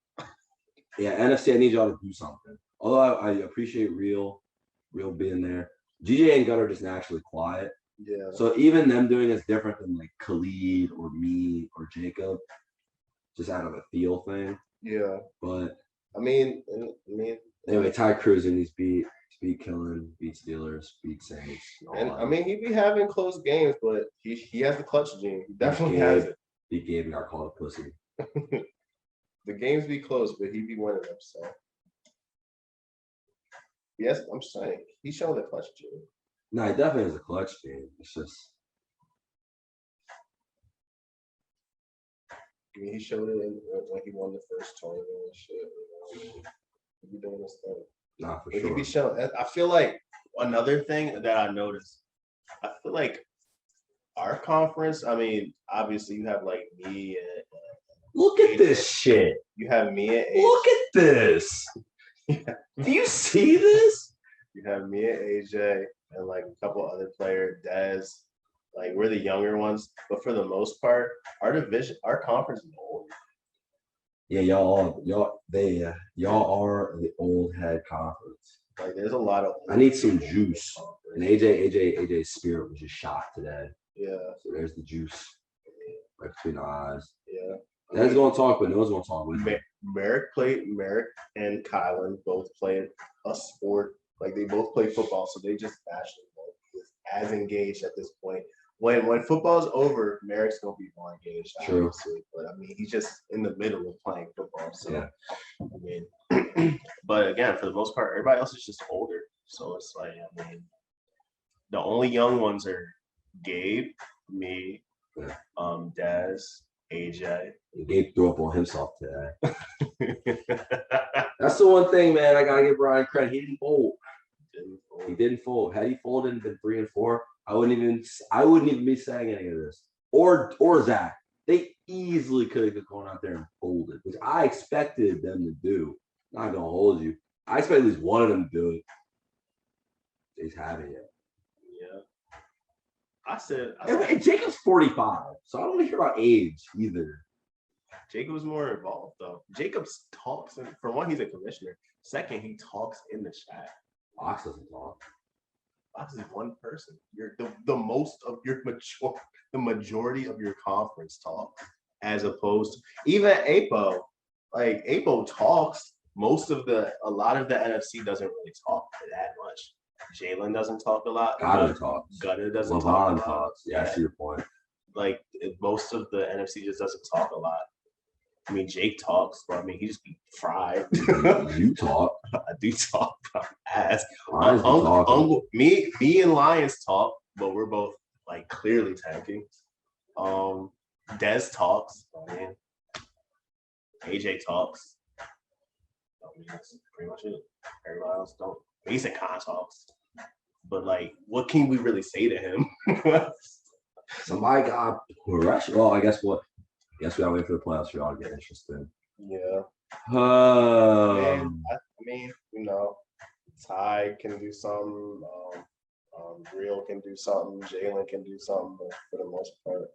Yeah, NFC, I need y'all to do something. Although I appreciate Real being there. GJ and Gunnar are just naturally quiet. Yeah. So even them doing is different than like Khalid or me or Jacob, just out of a feel thing. Yeah. But I mean, anyway, Ty Cruz and he's beat Killing, beat Steelers, beat Saints. And I mean, he be having close games, but he has the clutch gene. He definitely has it. He gave me our call a pussy. The games be close, but he be winning them. So yes, I'm saying he showed the clutch gene. No, he definitely has a clutch game. It's just. I mean, he showed it when he won the first tournament and shit. You know, he be doing this thing. Nah, for But sure. he be showing. I feel like another thing that I noticed, I feel like our conference, I mean, obviously you have like me and Look at this shit. you have me and Look at this. Yeah. Do you see this? You have me and AJ and like a couple other players, Dez. Like we're the younger ones, but for the most part, our conference is old. Yeah, y'all are the old head conference. Like there's a lot of. I need some juice. And AJ's spirit was just shot today. Yeah. So there's the juice right between the eyes. Yeah. Dad's gonna talk, but no one's gonna talk with me. Merrick and Kylan both played a sport. Like they both play football, so they just basketball is as engaged at this point. When football's over, Merrick's gonna be more engaged, obviously. But I mean, he's just in the middle of playing football. So Yeah. I mean, but again, for the most part, everybody else is just older. So it's like, I mean, the only young ones are Gabe, me, Dez, AJ. Gabe threw up on himself today. That's the one thing, man. I gotta give Brian credit. He didn't fold. He didn't fold. Had he folded and been 3 and 4, I wouldn't even be saying any of this. Or Zach. They easily could have gone out there and folded, which I expected them to do. Not gonna hold you. I expect at least one of them to do it. He's having it. Yeah. I said And Jacob's 45, so I don't want to hear about age either. Jacob was more involved though. Jacob talks, and for one, he's a commissioner. Second, he talks in the chat. Fox doesn't talk. Fox is one person. You're the most of your the majority of your conference talk, as opposed to even Apo. Like Apo talks. A lot of the NFC doesn't really talk that much. Jalen doesn't talk a lot. Gunnar talks. Gunnar doesn't Lavon talk a lot. talks. Yeah, I see your point. Like most of the NFC just doesn't talk a lot. I mean, Jake talks, but I mean, he just be fried. You talk. I do talk about ass. Lions be talking. Me and Lions talk, but we're both like clearly tanking. Des talks. I mean, AJ talks. I mean, that's pretty much it. Everybody else don't. Mason Khan talks. But like, what can we really say to him? Somebody got rushed. Well, I guess what? I guess we gotta wait for the playoffs for y'all to get interested. Yeah. Oh, I mean, you know, Ty can do something. Real can do something. Jalen can do something. But for the most part,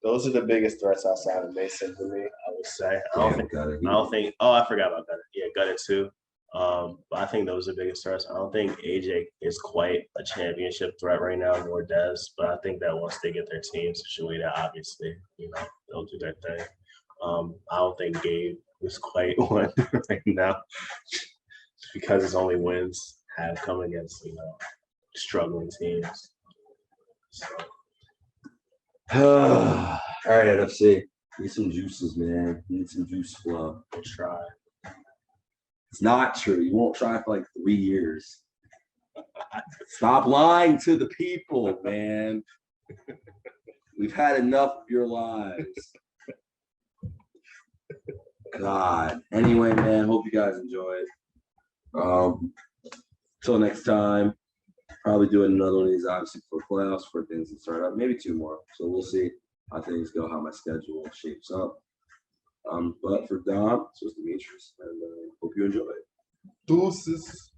those are the biggest threats outside of Mason for me. I would say. I damn, don't think. Oh, I forgot about Gunner. Yeah, Gunner too. But I think those are the biggest threats. I don't think AJ is quite a championship threat right now, nor Des. But I think that once they get their team situated, obviously, they'll do their thing. I don't think Gabe is quite one right now, because his only wins have come against struggling teams. So. All right, NFC. Need some juices, man. Need some juice flow. We'll try. It's not true. You won't try for like 3 years. Stop lying to the people, man. We've had enough of your lives. God. Anyway, man, hope you guys enjoyed. Till next time. Probably doing another one of these, obviously, for playoffs, for things to start up. Maybe 2 more. So we'll see how things go, how my schedule shapes up. But for Dom, this was Demetrius, and hope you enjoy it. Deuces.